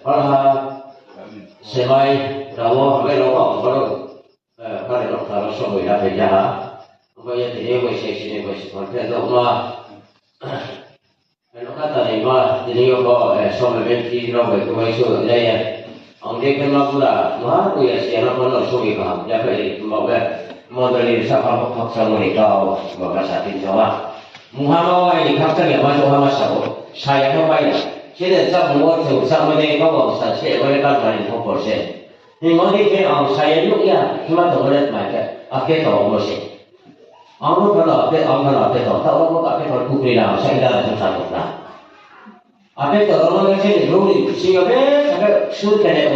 Para semai rawo me lo ko para lo ka so mo ya pe ja ko ya te ko se se ko se ko te do ma no ka ta ni ma ni yo ko so me ben ti no ko so le ya ang de ka ma pula ma ko ya se na ko no so ki ka ya pe mo be mo de ni sa pa ko sa mo ni ka mo ka sa tin jo wa Muhammad ni ka ta ya ma so ha ma sa ko sa ya ko ba ya现在政府就上面那个网上写，我也刚才你通过写。你们那天啊，谁用呀？他妈怎么来买的？啊，给到我写。俺们看到，给俺看到，给到，到我们给到不对了，谁家就啥都拿。啊，给到我们这里努力，是要别那个输给那个。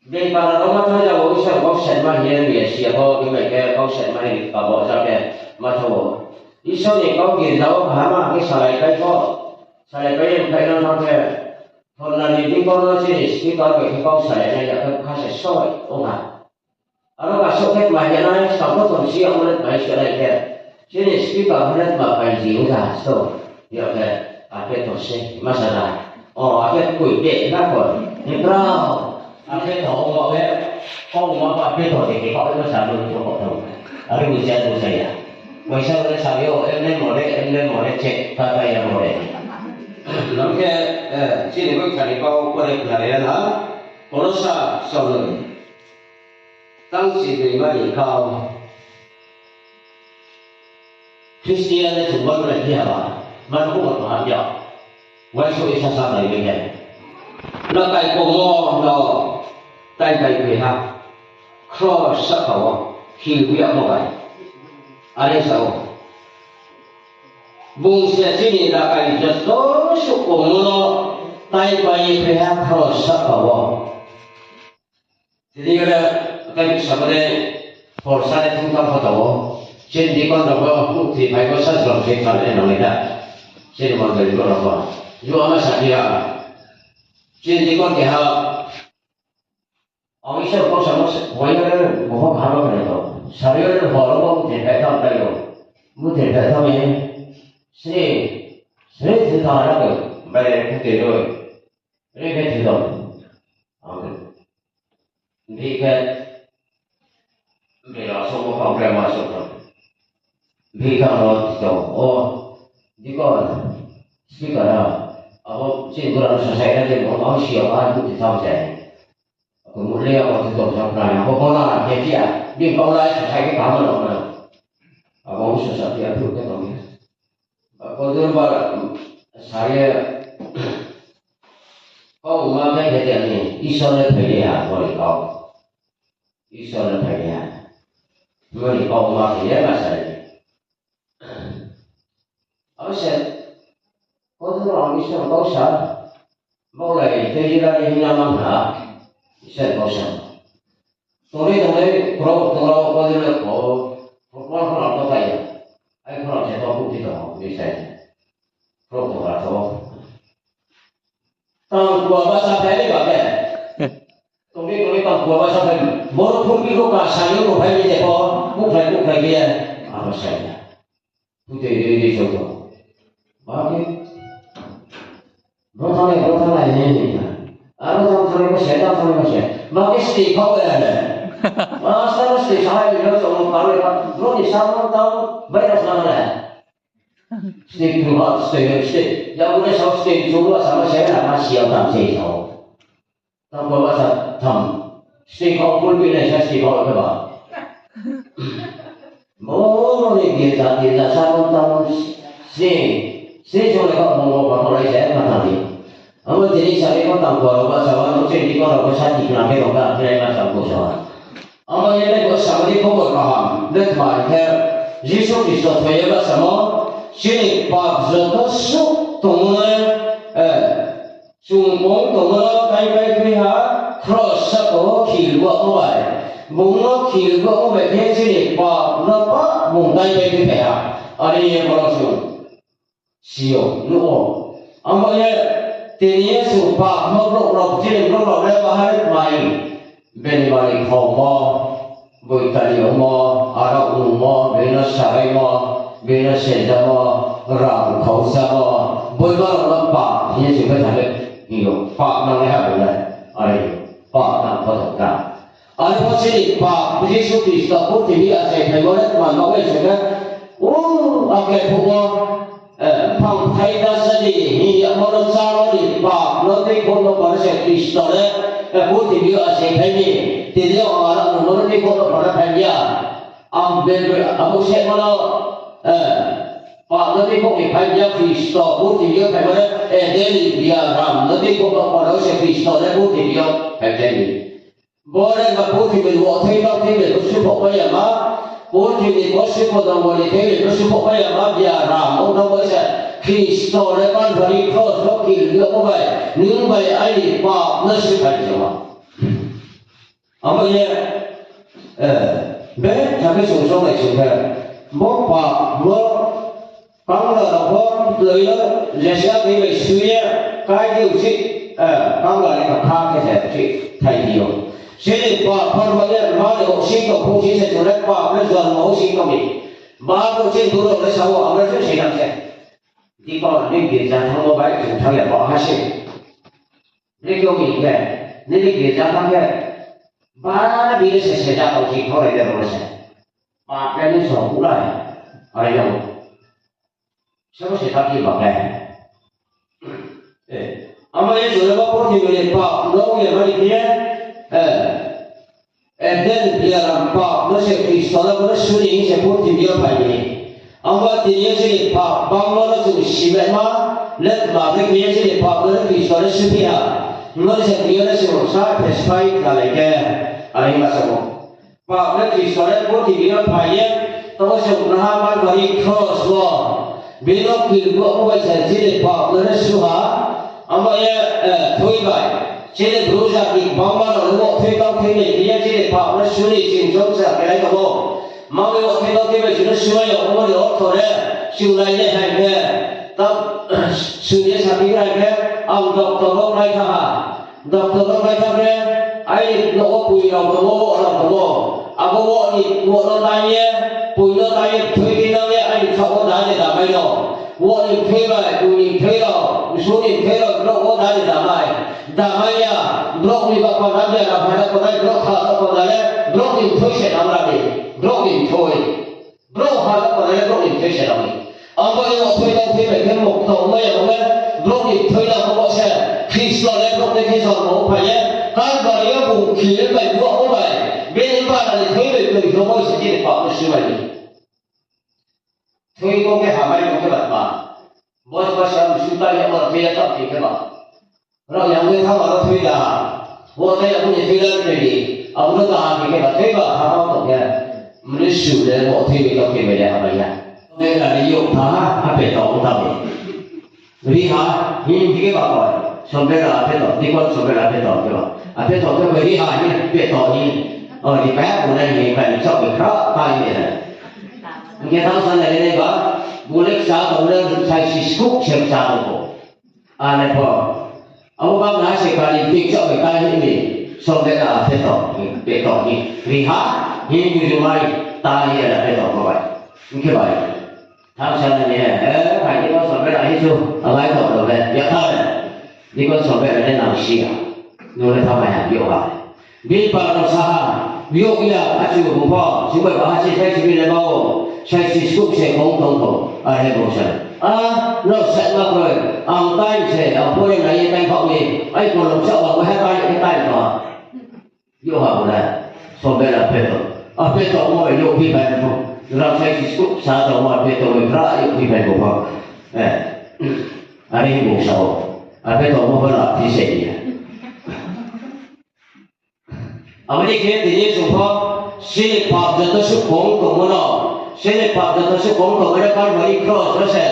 你把那我们看到我想我什么也也是好，因为给我什么也搞不上的，没错。一说你搞给到我看嘛，给上来该做。Saya bayar bayar nanti, kalau nanti di kono sini kita bagi kau saya ni akan kasih soal, orang. Kalau kasih kita macam ni, sama tu siapa orang baik sekali ke? Sini kita orang makan jiwa dah, so, ya ke? Apa tu sih masalah? Oh, apa kuih dek apa? Ni berapa? Apa tu orang apa? Kau apa tu dek? Kau itu selalu cukup tu. Ada ujian tu saya. Masa orang saya, em ni cek kata yang boleh. Namanya, sini pun kali kau boleh belajar lah. Kalau sah, soalnya, tangsi terima ni kau Kristian itu bukan lagi apa, mana pun orang dia, wajib isa sama ini kan. Nak kau mau nak, tak kau pihak, cross sakau, hidup apa kan? Ada sakau. Bungsa sini dah kali jatuh syukur mula tai bayi pihak cross sakau. Jadi kalau kami sebenarnya forsa itu tak tahu. Jadi kalau kita bukti baik besar sebab kita ni namanya. Jadi mana dari berapa? Juga masa dia. Jadi kalau kita orang Islam kau sama, orang bukan hamba mereka. Saya ni orang tidak tahu tahu. Mungkin tidak tahu ni. Saya tidak tahu. Mereka tidak tahu. Mereka tidak tahu. Mereka mereka semua orang masuk. Mereka orang tahu. Oh, jika sekarang aku cakap selesai nanti orang siapa itu tahu saya. Kemudian aku tu sampai aku kalau nak dia dia kalau selesai kita kamu nak. Aku selesai dia tu kita tahu. Aku tu saya kau makan dia ni Islam percaya boleh kau Islam percaya boleh kau makan dia masalah ni. Awak kau tu orang Islam kau sah boleh terjadi ni nama Saya bosan. Tolong kalau kau jadi kau apa saya? Aku kalau saya tahu tidak, bisa. Kalau tahu. Tang dua bahasa tadi bagai. Tolong tang dua bahasa tadi. Baru pun kita saya tu hari ni bukan dia. Apa saya? Putih dia jodoh. Bagai. Berapa ini? Aku tak tahu saya. Maka setiap kau ada. Masa setiap hari kita semua kalau kalau ni sama tahu bayar sama lah. Setiap dua setiap. Yang boleh setiap dua sama saya nak masih orang saya tahu. Tak boleh masa tam. Setiap kau pun bila saya setiap kau apa? Boleh kita sama tahu setiap cuma kau mau apa saya mana dia. Amat jadi saya kau tahu apa sahaja, macam ni kau apa sahaja kita nak berapa saya macam apa sahaja. Amat ini kau sama ni kau berfaham. Lepas itu, Yesus Kristus berjaya sama. Sini bab zatuh tunggu, sumpung tunggu kai pihak cross satu kilo awal. Bunga kilo awal ni sini bab apa bunga kai pihak. Ada yang berlangsung. Siapa luar. Amat ini Tiada sumpah merok jadi merok lebahan main beni balik koma bertani oma arah uma bena sarai ma bena sedama ram kau sama berbar lepas ini juga sampai 이거 파악을 해보래. 아니, 파악을 보던가. 아니, 확실히 예수 그리스도 보티비 아세 배고랬만 너가 오, 아게 보고 방타이다스디 이 아무런 사람이 너희 보고 버릇에 그리스도를 보티비 아세 배미 드디어 알아는 너희 보고 버릇 배미야. 암베르 아무세모노 너희 보고 배미야 그리스도 보티비 배고래 에델리비아람 너희 보고 버릇에 그리스도를 보티비 배미 뭐래가 보티비 어떻게 어떻게 무슨 보고야마 보티비 무슨 보다보니 되게 무슨 보고야마 비아람 오늘 뭐세 그리스도를 만들이 cross 길을 오바이 능바이 아이 바 너시 발전마 아무예 배 자기 송송의 중에 뭐바 뭐 방라로 lời 레시아 cái suy cái điều trị các loại các khác cái gì thầy điều sẽ được qua phần bây giờ nó được sinh của không chỉ sẽ chủ đất qua cái dần máu sinh của mình ba cái trên thủ đô cái sau ông nó sẽ làm gì đi qua nên kiểm tra thằng một bài chúng thằng là bỏ hết sinh nên cho mình cái nên đi kiểm tra thằng cái ba bây giờ sẽ ra đầu chỉ thôi là được rồi ba cái nó sống cũng lại ở đây đâu sao sẽ thay đổi bằng này 아마 예수가 보티비에 파 너의 말이기에 에덴 비아람 파 너의 그리스도가 그 수리 이제 보티비에 파니 아마 예수의 파 방어로 좀 심해마 렛마게 예수의 파 너의 그리스도를 수비야 너의 비어서 사 페스파이 달에게 아니마서 파 너의 그리스도를 보티비에 파에 또서 나하만 거리 크로스로 비록 길고 오버세 지리 파 너의 수하 아마에 토이바이 제대 브로자기 방만을 놓고 퇴강 퇴내 이야기를 봐 수리 진정사 그래가고 마음에 퇴강 퇴내 주는 수와요 어머니 어터래 시우라이네 할게 딱 수리에 사비를 할게 아우 doktor 라이타하 doktor 라이타네 아이 너 부이라고 뭐라고 아고 이 뭐로 나이에 부이로 나이에 퇴기나게 아이 저거 나이다 말이요 我你推了，你推了，你说你推了，不我哪里打麦？打麦呀，不你把把那边那把那把那不他把那嘞，不你推些哪么的？不你推，不他那把那不你推些哪么？啊，我我推到推了，跟木头那样的，不你推了我些，其实嘞不你其实我拍耶，干把那个不起来买我我买，别人把那推了，你说我是几的把是买的。 推广给海外用的吧，我想去大家我推了照片的吧，然后杨威他把他推的，我这也不是推了推的，啊，我打给他推吧，他好懂的，没得手的我推给他推没得海外呀，那个你用他别倒他的，你看你这个吧个，上边了别倒，你讲上边了别倒对吧？啊别倒对吧？你看你别倒你，哦你白不能你白你照给他大一点。 Kita tahu sana ini bah, boleh satu orang saya sibuk siapa satu, ane po. Aku bang nasi kali picok kali ini, saudara betul ni, lihat ini rumah tali ada betul baik, mungkin baik. Tahu sana ni, hari ini saudara itu, awak tahu tu kan? Ya tahu, ni kan saudara ni nasi ya, nolak tahu ya, yoga. Bila usaha, yoga acuh buka, cuma bahasa saya cuma bawa. Saya sibuk saya ngomong ada bosan. Nó sẽ là rồi, tay sẽ ở bên này tay họ gì, ai còn làm sao mà hai tay cái tay mà, yêu họ là, xong bây giờ phải rồi mà yêu khi phải không, làm saya sibuk sao đâu mà phải rồi ra yêu khi phải không, anh ấy buồn sầu, phải rồi mà phải làm gì vậy? Ở đây cái gì như chúng ta, sẽ phát triển tới sự công của nó. Sẽ phát triển tới sự công của cái con người cross đó sẽ,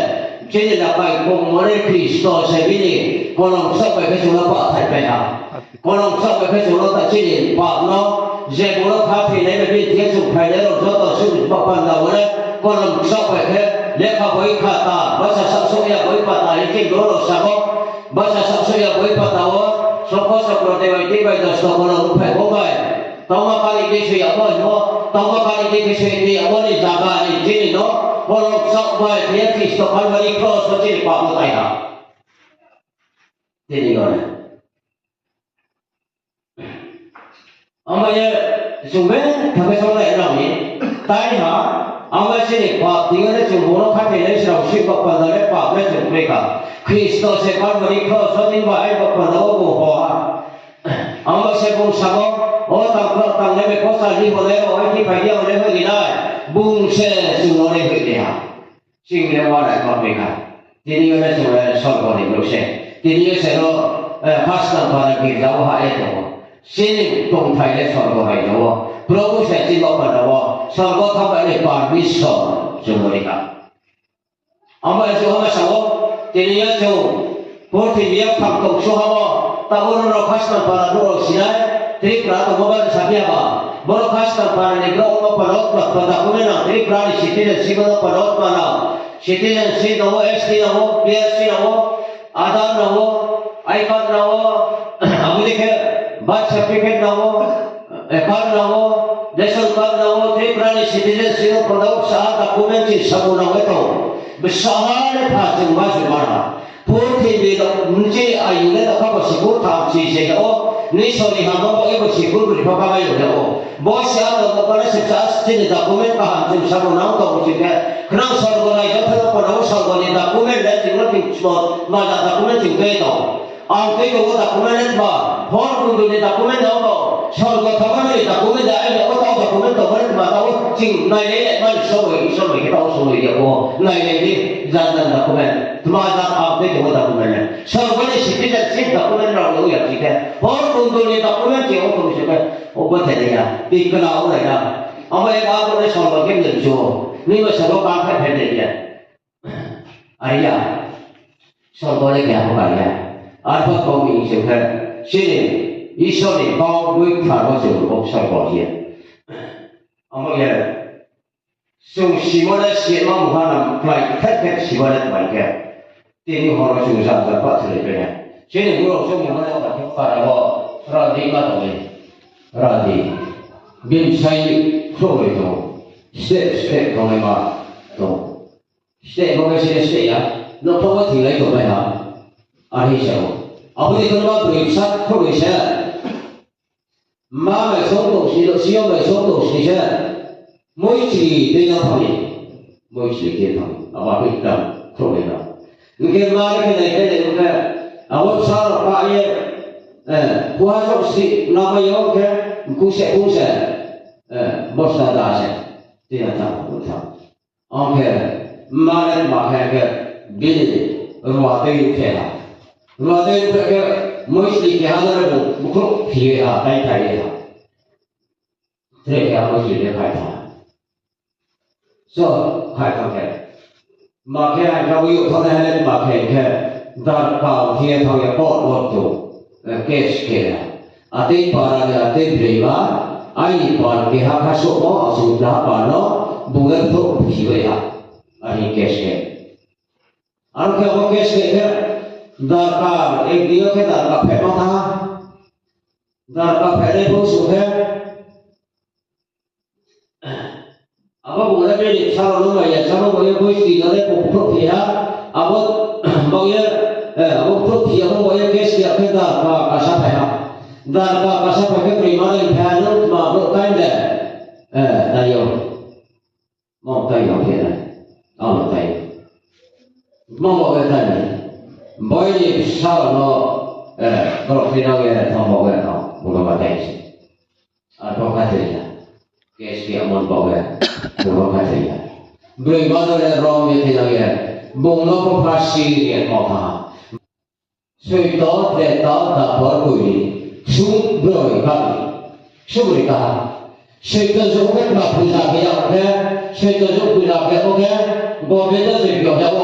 sẽ là bài cùng với Cristo sẽ bị gì, còn làm sao phải chúng ta bảo thay phải nào, còn làm sao phải chúng ta chỉ để bảo nó, giờ chúng ta phát triển này là vì thiên chủ phải để làm sao tạo sự bảo toàn đầu đấy, còn làm sao phải thế, để các với cả ta, bây giờ sắp xếp ya với cả ta những cái đó là sao, bây giờ sắp xếp ya với cả ta, sau đó sắp rồi thì bây giờ sau đó là phải có bài. Tahu apa ini saya apa no? Tahu apa ini saya ini apa ni jaga ni jadi no? Kalau sok buat dia Kristo kan bagi cross macam ni pak mutai ha. 这里个呢，我们也准备特别说来让你待一下，我们这里话这个呢就我们看见的时候，去个朋友来把那准备个，可以说是把我的课说的话，一个朋友我话，我们是不什么，我当那边国家里头来，我去拍掉来回来，不是就我来回的呀，今年我来搞这个，这里个呢就来说过的都是。第二是咯，哈斯坦巴的给咱们还多，心灵动态的传播还多，不然我现在老板的话，上个他们的把米少就没得个，我们就我们想我，第二就不是也看到说好么，但我们哈斯坦巴的多些来，这个那个我们啥样吧，我们哈斯坦巴的那个我们巴罗巴达我们那这个那里现在是个巴罗巴那，现在是那我 SD 那我 BSC 那我。आधार ना हो, आईकार्ड ना हो, हम देखे birth certificate ना हो, कार्ड ना हो, नेशनल कार्ड ना हो, त्रिपुरानी सिटीजनशिप प्रोडक्ट सारा डॉक्यूमेंट ही सब ना हो तो बेसारे फास्ट मास मारा पूरी बेलो मुझे आयु ने तो कब सिकुर था चीज़ है वो नहीं सोनी हम लोग ये वो सिकुर भी पका गया है वो बहुत से आदमी तो पहले से चार दिन डॉक्यूमेंट का हम सब ना तो मुझे क्या खना सर्व ना ये तो पढ़ो सर्व ने डॉक्यूमेंट ले जिन्होंने तिम्स माला डॉक्यूमेंट जिनके तो आप के वो डॉक्यूमेंट बा फोन कुंडू ने डॉक्यूमेंट ना तो सर्व का में डॉक्यूमेंट आए वो तो डॉक्यूमेंट तो बड़े माता वो जिन नहीं ले मैं सब के तो सब ये वो नहीं ले दी ज़्यादा डॉक्यूमेंट तुम्हारा आप देखे वो डॉक्यूमेंट है सर्व ने सिटीजनशिप डॉक्यूमेंट ना वो यार ठीक है फोन कुंडू ने डॉक्यूमेंट जो वो कुछ है वो बता देगा तीन का नाम रहेगा अब एक आप ने सर्व के लिए जो नहीं वो सर्व काम है फिर देखिए आया सर्व ने क्या होगा यार आज बात कौन भी इसे है शेरे ईश्वर ने कौन कोई खाना से वो सर्व किया अब ये सुन शिवाला शिवा मुहाना फ्लाइट थक शिवाला फ्लाइट है तीन होना सुन साथ बात चले पे है शेरे गुरु सुन मुहाना बात कर रहा है राधी का तो है राधी बिन साई फ्लोरे तो step 同你嘛，都 step 我们现在 step 呀，那包括体来做咩啊？阿希生，阿不你讲嘛，对杀不对杀，妈咪送东西，小咪送东西噻，每次对那朋友，每次见朋友，阿爸会讲，不会讲，你看妈的看那个，阿我杀了八爷，不还东西，那么有个，故事，没啥大事。这样讲不错。OK， 马来个比罗德有钱啊，罗德有个每次给他那个不可批啊，带一下，这个每次的开他，说开他个，马开เราอยู่เท่านั้นเลย马开个，dar kau dia tahu ya pot waktu, cash ke, ati para dia ati beriba. Ai par ke ha khasuk mo asu da pa no bulan to phiwe ha ani cash ke ar ke wo cash ke dar ka ek dio ke dar ka phe ma tha dar ka phe le bo su ke aba bulan me ni sa lo ma ya sa lo bo ye bo ti no le ko pro phi ha abo bo ye abo pro phi abo bo ye cash ke dar ka sa phe ha dar ka sa phe ke primary panel ma bo kan de da yo mo tai yo ke da mo tai mo ke tai bo ye sa no ko phi no ke tho mo ke no mo ba tai si a to ka se ya ke si amon bo ke mo ka se ya bring ma do le ro me thi no ke bo no ko pa si ye mo tha sui to de to da bo ku ni xuống rồi vậy xuống rồi cả xây cơ dụng cách mà phụ gia cái ok xây cơ dụng phụ gia cái ok bộ về đó rồi kiểu nhau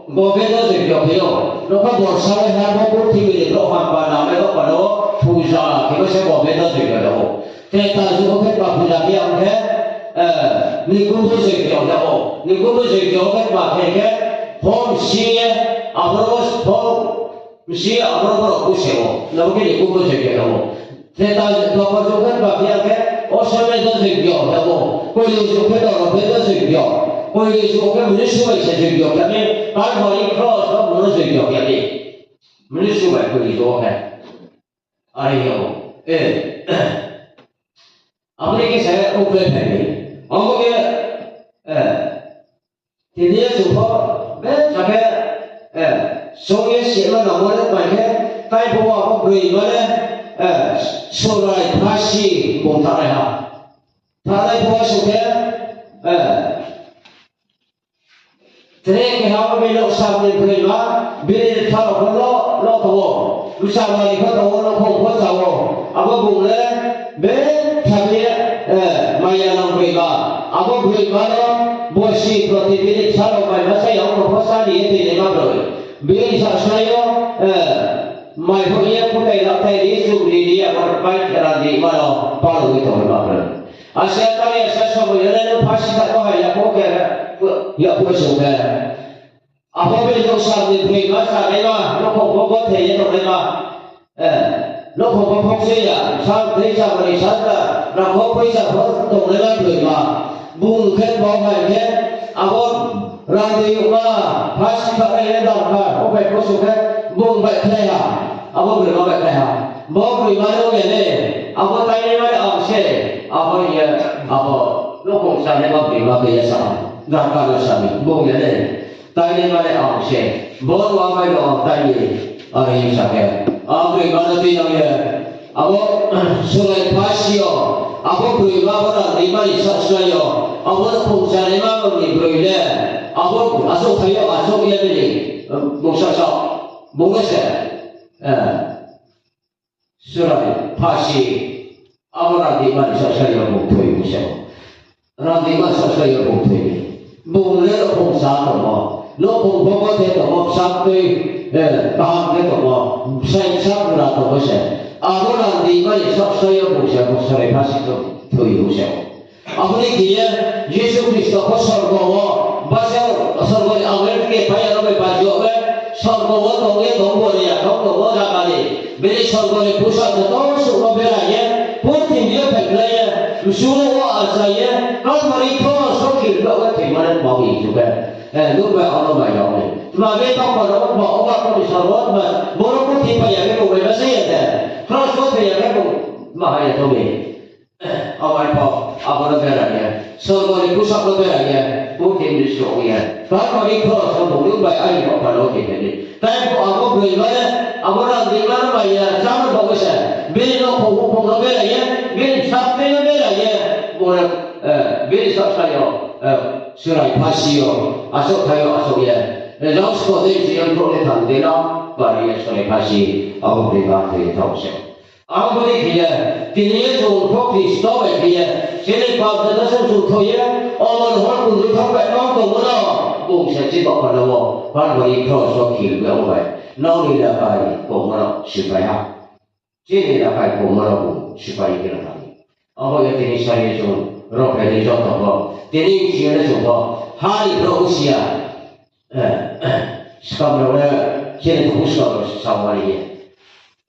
bộ về đó rồi kiểu hiểu nó có bộ sau này hai bộ thì mình nó hoàn toàn làm cái đó mà nó phụ gia thì nó sẽ bộ về đó rồi kiểu nhau thế ta dụng cách mà phụ gia cái ok mình cũng có rồi kiểu nhau mình cũng có rồi kiểu cách mà cái hôm xí à hôm Mesti apa aku sewa, lalu kita ikut saja kamu. Kita dapat juga bagian ke, orang itu juga kamu. Kau juga orang itu juga. Kau juga mesti sesuai saja kami. Kalau hari cross, kamu mesti juga kami. ministry by police okay are you American say open family okay today so far ben sake so ye shima na mo le pai ke tai bo wa ko bri ma le so lai phashi bo ta lai ha ta lai bo so ke today ke ha me lo sa me bri ma bi tha lo lo to lu sa ma ni ko to lo ko sa wo abo bu le be tha bi ma ya na bri ma abo bri ma lo bo shi प्रतिदिन सारो mai ma sai au ko sa ni ti le ma ro bi sa sa yo mai ho ye ko dai la tai ni su ni ni ya ko pai kara di ma lo pa lo to ma ro asia ta ya sa so mo ye le pa shi ta ko ya ko ke ya ko so ke abo be lo sa ni bri ma sa le ma lo ko ko the ye to le ma lo ko ko se ya sa dei sa ma ni sa ta na ko pai sa ho to le ma bri ma bung khen bo mai ke abo randi ma phashi ba ai da ka ko bai ko so ke bung bai khai ha abo bri ma bai khai ha bo bri ma lo ye ne abo tai ne mai a se abo ye abo lo ko sa ne ba bri ma ke ya sa da ka lo sa mi bo ye ne tai ne mai a se bo wa mai lo tai ye a ri sa ke a bri ma lo ti no ye abo so lai phashi yo abo bri ma ba da ni ma ni sa sa yo abo ko sa ne ma ni bri le abo aso thayo aso ye ni mo sa sa mo ge se so lai phashi abo ra ni ma ni sa sa yo mo thoi mo se ra ni ma sa sa yo mo thoi mo le lo ko sa to mo lo ko bo ko te to mo sa tui ta ke to mo sai sa ra to mo se abo ra ni ma ni sa sa yo mo se mo sa lai phashi to thoi mo se अपने किया यीशु क्रिस्ट को स्वर्ग वो बस स्वर्ग में अमृत के भाई लोग के पास जो है स्वर्ग वो तो ये तो बोले या तो वो जाता है मेरे स्वर्ग में पूछा तो सुनो बेरा ये पूरी ये फैसला ये सुनो वो आशा ये कल मरी तो सोची तो वो थे मरे बाबी जो है लोग में और में जाओ में तुम्हारे तो पर वो बाबा को स्वर्ग में बोलो को थी पाया के वो वैसे ही है क्रॉस को थे या के महाया तो में awal po apa negara ya semua ni pusat negara ya mungkin di seluruh ya kalau ni kalau semua ni baik aja kok kalau kita ni tapi kalau aku beli mana aku orang di mana bayar sama bagus ya beli nak pokok negara ya beli sampai negara ya boleh beli saya surai pasio asok kayu asok ya lalu sekolah ini yang boleh tanda lah bari surai pasi aku beli bagi tahu saya aku beli dia Tiniye so ko Kristo be dia sele pa da sa su thoye on hon ku ru thok ba no ko no bu se chi ba pa lo ba ba ri kro so ki ba ba no ni la ba ri ko mo shi ba ya chi ni la ba ko mo bu shi ba ri ke la abo ye tini sa ye so ro pe ni so to ko tini chi ne so ko ha ri ro si ya ska mo le chi ne ku so sa wa ri ye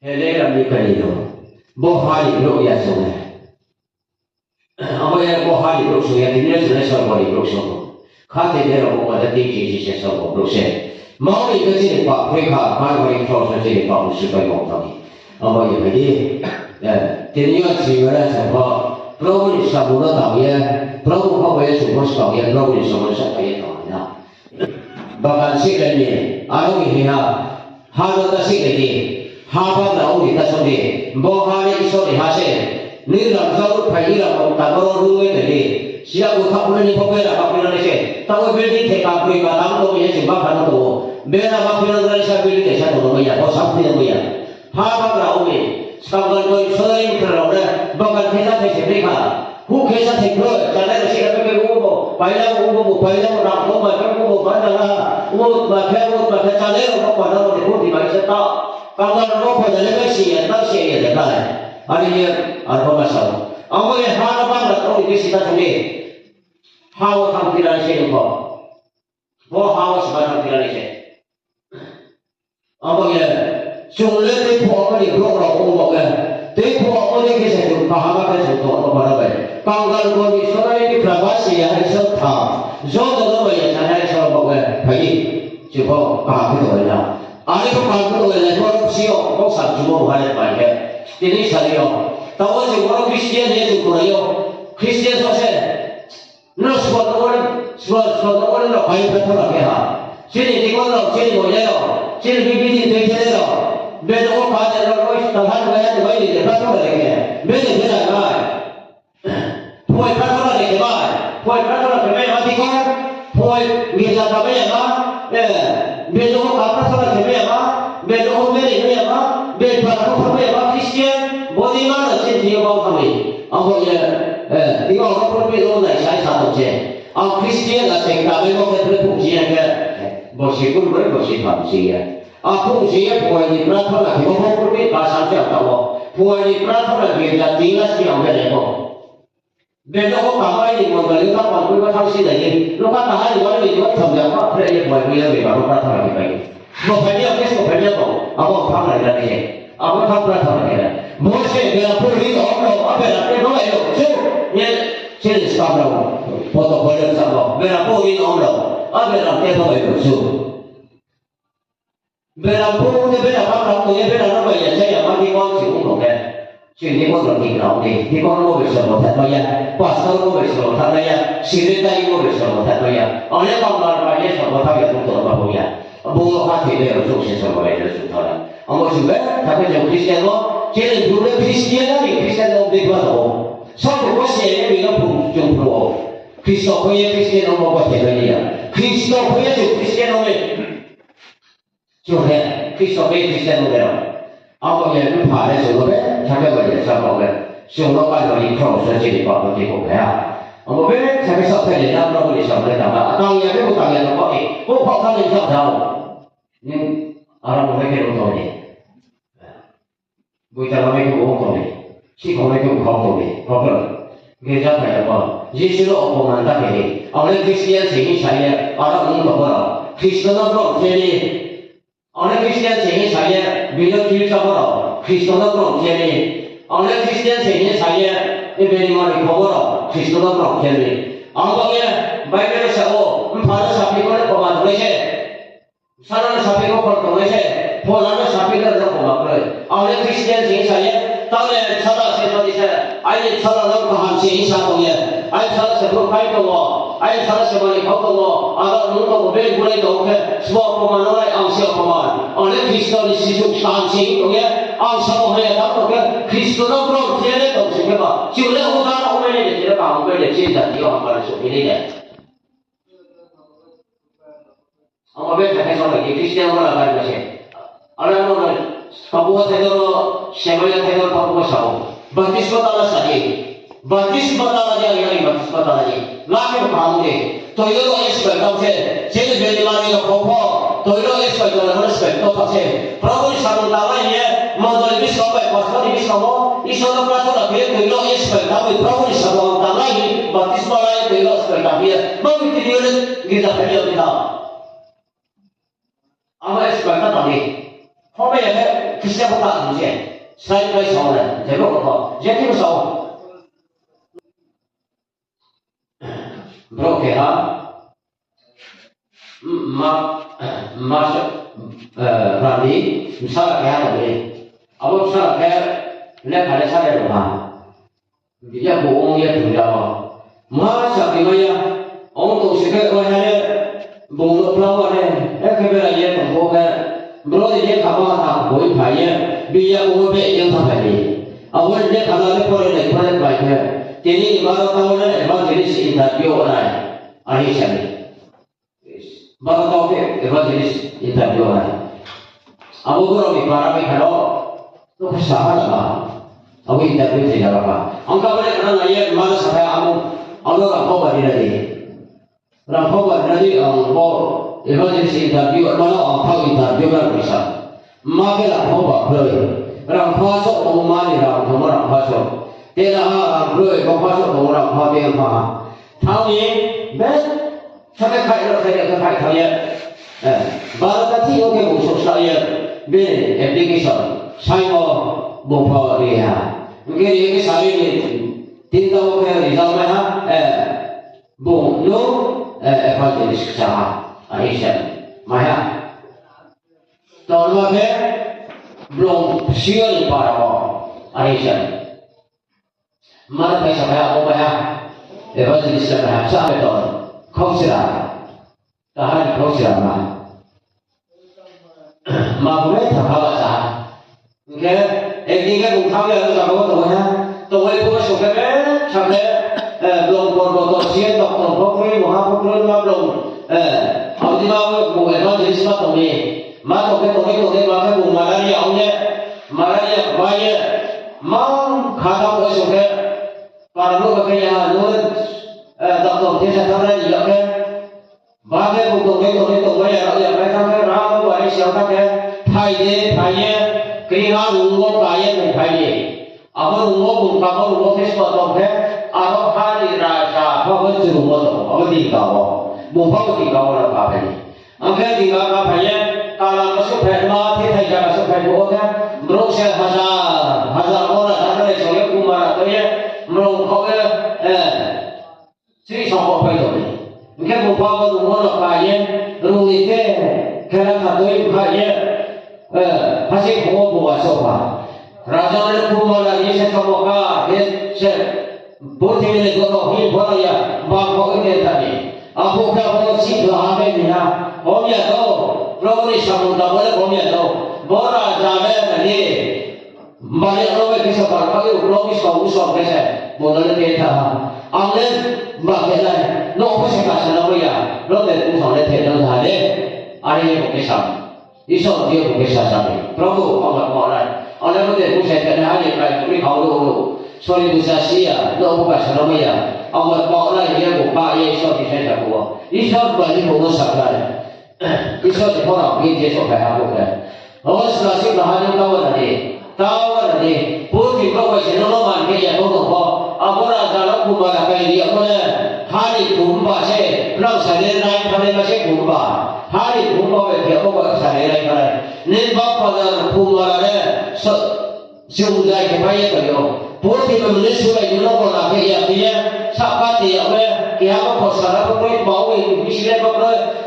hele la mi ka ni do Bohari lo ya so ne abo ya bohari lo so ya ni ne so ne so bo ri lo so kha te ne ro ba de ti ji ji se so bo lo se ma ri ke ji pa phai kha ba ro ri so so ji pa lu shi bai mo ta ni abo ye be ni te ni ya ji wa la sa ba pro ni sa bo lo ta ye pro ko ba ye so bo sa ye pro ni so bo sa ye ta na ba kan si le ni a lo ni ha ha lo ta si le ni Haba na uli ta so ni bo ha ni so ni ha se ni ram sa lu phai la ko ta ro ru we de ni sia ko tha ko ni ko be la ka pi na ni se ta ko be ni the ka pri ba dam lo ye se ba kha no to be la ba pi na ni sa be ni ke sa to no ya ko sa pi no ya ha ba na uli sa ga ko so ni ka ro de ba ka the sa the se be kha hu ke sa the ko ta na se ka be ko bo pai la ko pai la ra ko ma ka ko ba na la wo ba ka cha le ko ba na ni ko di ba se ta kalau orang pada lepas siapa tak siapa yang dah. Hari ni apa masalah? Aku yang hal apa nak tahu di sini tak ni. Hal apa tidak siapa? Bahawa hal sebenarnya tidak siapa. Aku yang jumlah tu apa ni blok orang kan. Tu apa ni kisah tu faham apa tu apa apa. Kalau kau di sana ini prabasi yang harus tahu. Jangan orang yang sana harus tahu apa. Pergi cuba faham itu lah. Ada tu faham itu lah. 주고 하는 말에 이니 살이요. 다원지 원어 크리스티안 예수 그래요. 크리스티안 소세 너 수고는 과연 배터나게 하. 진이 이거는 진이 뭐예요? 진이 비비디 되게요. 매도 과제로 로이스다 하는 거야. 뭐 이제 배터나게. 매도 되잖아. 보이 배터나게 봐. 보이 배터나게 왜 어디고? 보이 위에서 잡아야 봐. 예. 매도 배터나게 왜 봐. 매도 매리 왜 봐. 매도 배터나게 봐. 크리스티안 뭐지만 진이 이거 봐서미. 아무 예. 이거 어떻게 배우나 잘 사도제. 아 크리스티안가 생각을 먹게 될 풍지에 뭐시 꿀을 뭐시 밤시에 아 풍지에 부모님 프라토나 기본법을 가상시하고 부모님 프라토나 위에다 띵가시 연결되고 매도 가만히 있는 거를 갖고 그거 상시되니 누가 다 하는 거를 이거 점점과 그래 뭐야 바로 프라토나 기반이 뭐 별려 계속 별려도 아무 방을 내라니 아무 프라토나 기반 뭐시 내가 불이 없고 앞에 앞에 놓아요 저 제일 스타라고 보도 걸렸다고 내가 보긴 없노 아베랑 대도에 수 내가 보는데 내가 방라고 내가 나가 예제야 많이 거치 운동해 지금 이거는 이거는 이거는 뭐겠어 못하더야 파스타는 뭐겠어 못하더야 시리다 이거겠어 못하더야 어느 방법을 해서 못하게 또 봐보야 뭐 같이 내가 속에서 뭐야 좋더라 아무 집에 다들 좀 크리스티안도 제일 누르 크리스티안이 크리스티안도 되거든 성도 것이 우리가 본종으로 그리스도의 크리스티안 뭐가 되느냐 그리스도의 크리스티안을 저해 그리스도의 크리스티안으로 아버지의 그 발에서 그래 자격을 잡아오게 수로까지 이끌어서 지리고 되고 그래야 왜 자기 사태에 남라고 이상하다가 땅에 배고 땅에 넘어이 그 폭탄이 잡다오 님 알아보게 되는 거니 뭐 있잖아 왜 그거 거니 시공의 좀 거꾸리, 그래서 예수를 없고만 되니, 어느 크리스티안 생이 사이에 알아보는 거보다 크리스토너로 되니, 어느 크리스티안 생이 사이에 믿어 길잡으러 크리스토너로 되니, 어느 크리스티안 생이 사이에 예배님을 거보러 크리스토너로 되니, 안방에 바이블을 사고 바로 잡히고는 고만 도대체 사람을 잡히고 걸 도대체 보나는 잡히고는 고만 그래. 어느 크리스티안 생이 사이에当然，查到谁说的是，哎，查到那个行情影响工业，哎，查到什么快动我，哎，查到什么的好动我，啊，到如果我们过来动的，是吧？我们拿来按销我们，按那基督的习俗行情工业，按销我们也当那个基督那不天的东西对吧？就那我讲我们的这个把我们的现在地方把它说明的。我们才说了，你基督那干这些，阿拉我们。Kabuat itu semua itu kabuat sahaja. Batis batala dia yang batis batala dia. Lagi kamu deh. Toyo expert kamu sih. Jadi beli lagi lo kopo. Toyo expert lo harus expert tu tak sih. Prabu sabun tawa ini modal bis sampai pasal bis kamu. Isu lo pasal lagi toyo expert kamu. Prabu sabun tawa ini batis batala toyo expert kamu. Bagus dia kita pergi kita. Apa expert tadi? 后面也是这些不大出现，3个小人，这个不好，也挺少。Bro kira, masuk berani, misalnya kayak tadi, aku misalnya kayak lihat ada saya rumah, dia bohong dia tidak, masa gimana? Orang tu sekarang orang bohong pelawat kebelah dia bohong. Bro dia kamu tak boleh bayar, biar umur yang tak boleh. Awal dia kalau dia boleh bayar, jadi baru tahu lah, baru jadi interview orang, ahli sini. Baru tahu ke, baru jadi interview orang. Abu guru ni para kalau tu sahaja lah, abu interview tidak apa. Angkat boleh kerana ia mana saya amu rampau beri lagi, rampau beri lagi rampau. Emergency interview mana orang interview kan bisa. Maka orang boleh. Orang pasok rumah ni orang pasok. Tidak orang boleh pasok orang pasok apa. Tahu ni, ben sampai kaya saya tahu ya. Baru tadi okey musuh saya ben application saya buka dia. Mungkin ini saya ni tinggal okey result mana bu no evangelis sah. Aisyah, Maya. Tahun berapa? belum sial para Aisyah. Mana Aisyah kaya apa kaya? Evangelis kaya sampai tahun kau sila, tahan kau sila mah. Maklumnya tak kalah sah. Okay, ektiga bukan yang kita bawa tu ya. Tu boleh pun suka sampai belum pun sial doktor pokoknya mahapokoknya belum. Awak mahu buat evangelis macam ni. Maka kita makan bukan malari awalnya malari awalnya mang kata boleh suka para lu kerja nulis doktor dia sekarang ni kan bagai bukan ya mereka ramai baik siapa kan thai kerja rumah kaya thai apa rumah Facebook tu kan apa hari rasa apa rumah tu apa di kau bukan di kau orang apa ni angkat di kau apa ya kalau masuk perma thai jangan masuk perma kan berusia hazar orang ada yang saya kumar tu ya merokok sih sama apa itu mungkin bukan rumah kaya rumah itu kalau satu kaya masih buat sofa raja ada kumar lagi sekamukah dia boleh ni kalau hidup ya bangkok ini tadi aku kalau sih berapa ni lah boleh tu kalau ni samudra boleh tu bola jalan ni balik orang kisah berapa orang kisah usah kisah boleh kita angin bagaimana nak pasal kasar ya orang usah le tidak ada ada yang kisah isu dia kisah sampai Prabu Allah Maulana Allah boleh usah kita ada yang beri kau sorry bisa sia nak pasal ya Allah Maulana dia buka ya isu kisah jago isu balik bonus saklar isu orang ini dia sopai aku kan orang selesai bahagian tahu tadi putih kau macam normal kerja kau tu apa raja aku malah kaya dia mana hari kumba se lau sadar naik pada macam kumba hari kumba berarti apa sadar naik pada ni bapa kumba ada sudah kepaya kau putih menulis sudah jual kau kerja dia siapa dia क्या वो सारा को कोई बाऊ इसलिए को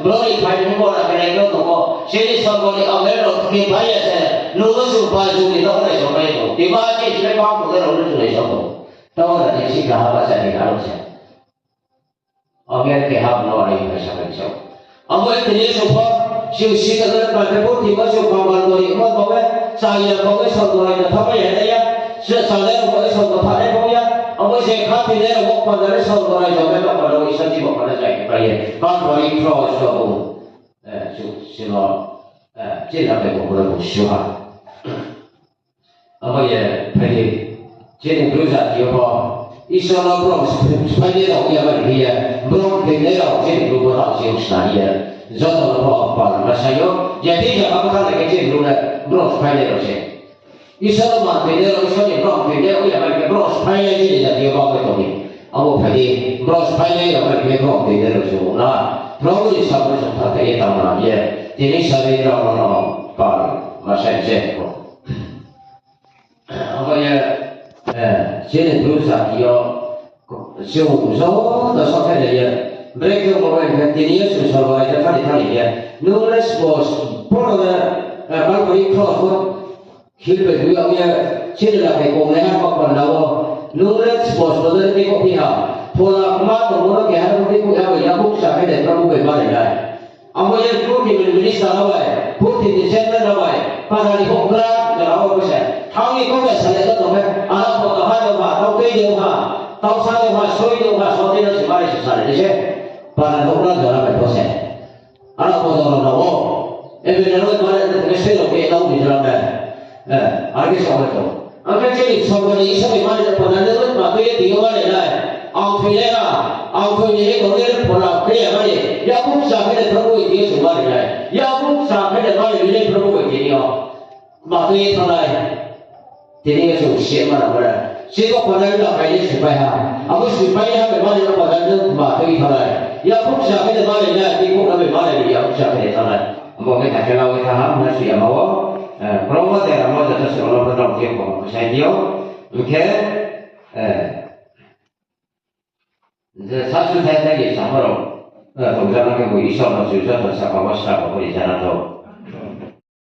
ब्रोई फाइल को ना करेंगे तो को शेरी सब को अगर लोग के भाई ऐसे लोगों से ऊपर जो भी लोग नहीं समझे तो दिमाग के इसलिए काम को लोग नहीं समझो तो वो ऐसी कहा बात है निकालो से अगर के हम लोग नहीं कर सकते अब वो इतने सुपर शिवसी का अगर बातें को दिमाग से काम वालों को मत बोले साइया को सब को नहीं था भाई है या साले को सब को था नहीं बोया अब वो से खाते हैं वो पंद्रह सौ डॉलर जो मैं पढ़ो इसे जी वो पढ़ा जाएगा पर ये काम वाली क्रॉस जो वो सिलो जिला पे वो लोग शुहा अब ये पहले जिन ग्रुजा जो वो इसे लोग क्रॉस पहले लोग ये बड़ी है ब्रोक पहले लोग जिन ग्रुप लोग जो स्नाइए जो तो लोग पर मसायो jadi jangan apa lagi जिन ग्रुप ब्रोक पहले लोग से इसे लोग मानते हैं लोग सोचे ब्रोक पहले वो ये बड़ी ब्रोक पहले जिन jadi broke itu ni awak tadi bros payah yang mereka kau tidak langsung lah, perlu disambung sampai ke taman dia, jadi saya orang par masa itu, apa ya, jadi berusaha dia, jauh dah sampai dia, mereka orang dia susah orang tadi dia, nulis bos, pernah kalau ikut pun, hidup dia dia, jadi lah kau melihat apa lawa. Nulis bos boleh tengok pihak. Pola kemat orang ke hari itu apa yang bukan sampai dari Prabu Bebal ini. Apa yang tu di Indonesia awal, putih di sana awal, pada di Hongkong dan awal besar. Kami kau dah selesai tu kan? Anak kau ada apa? Kau kerja apa? Kau sana apa? Soi apa? Soi dan sebagainya selesai. Jadi pada Hongkong dan awal besar. Anak kau dah tahu. Ebenarnya mana mesti lo ke tahu di dalam dah. Arti soal itu. Angkat jadi soal ini sampai mana pada dalam apa yang diawal ini. Ang ini kemudian pola kerja mana? Ya pun sampai Prabu itu semua ini. Ya pun sampai mana ini Prabu ini oh. Maka itu mana? Jadi itu siapa mana? Siapa pada itu apa ini supaya? Aku supaya mana pada itu maka itu mana? Ya pun sampai mana ini? Di pun mana ini? Ya pun sampai mana? Mungkin kita kalau kita hamil siapa mau? Prabu itu mau jatuh sekolah pada waktu itu. Saya dia, mungkin 사실 대상이 참으로 동작하게 뭐 이셔서 주셔서 사과와 사과 우리 잘하죠.